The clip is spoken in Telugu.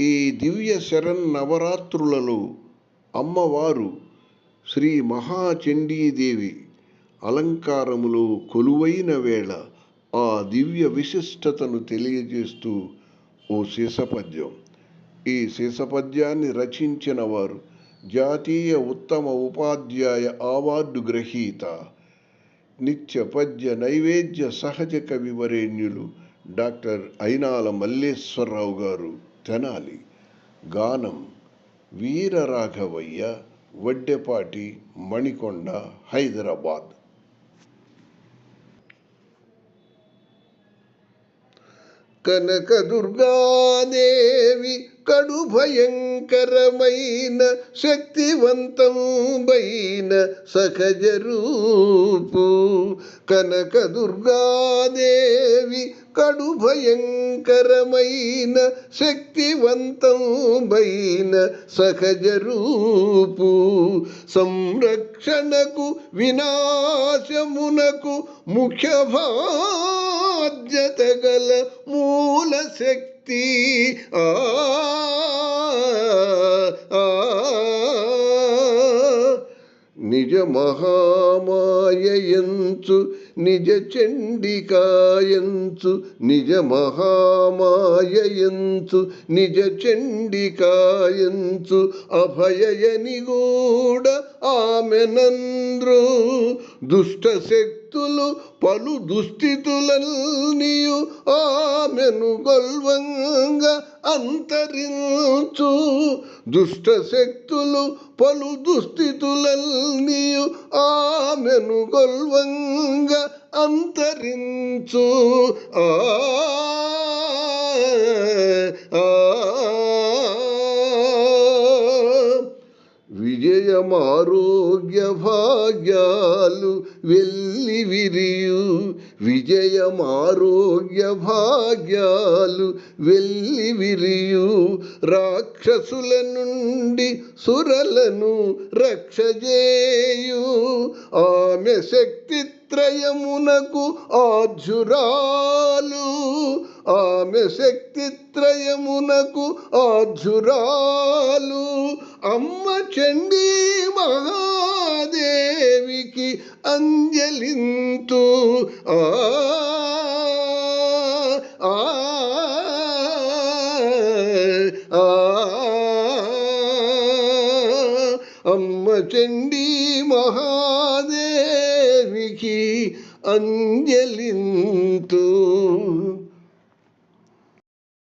ఈ దివ్య శరన్నవరాత్రులలో అమ్మవారు శ్రీ మహాచండీదేవి అలంకారములో కొలువైన వేళ ఆ దివ్య విశిష్టతను తెలియజేస్తూ ఓ శీసపద్యం. ఈ శీసపద్యాన్ని రచించిన వారు జాతీయ ఉత్తమ ఉపాధ్యాయ అవార్డు గ్రహీత, నిత్య పద్య నైవేద్య సహజ కవివరేణ్యులు డాక్టర్ అయినాల మల్లేశ్వరరావు గారు, తెనాలి. గానం వీరరాఘవయ్య, వడ్డెపాటి, మణికొండ, హైదరాబాద్. కనకదుర్గాదేవి కడు భయంకరమైన శక్తివంతమైన సహజ రూపు. కనకదుర్గాదేవి కడు భయంకరమైన శక్తివంతమైన సహజ రూపు. సంరక్షణకు వినాశమునకు ముఖ్య బాధ్యత గల మూల శక్తి. నిజ మహామాయయంచు నిజ చండికాయంచు, నిజ మహామాయయంచు నిజ చండికాయంచు, అభయయని గూడ ఆమెనంద్రు. దుష్ట శక్తులు పలు దుస్థితులన్నీయు ఆమెను గొల్వంగా అంతరించు. దుష్ట శక్తులు పలు దుస్థితులన్నీయు ఆమెను గొల్వంగా అంతరించు. విజయమారోగ్య భాగ్యాలు వెల్లి విరియు, విజయమారోగ్య భాగ్యాలు వెల్లి విరియు. రాక్షసుల నుండి సురలను రక్షజేయు. ఆమె శక్తి త్రయమునకు ఆధ్యురాలు, ఆమె శక్తి త్రయమునకు ఆధ్యురాలు. అమ్మ చండీ మహాదేవికి అంజలింతు. అమ్మ చండీ మహాదేవికి అంజలింతు.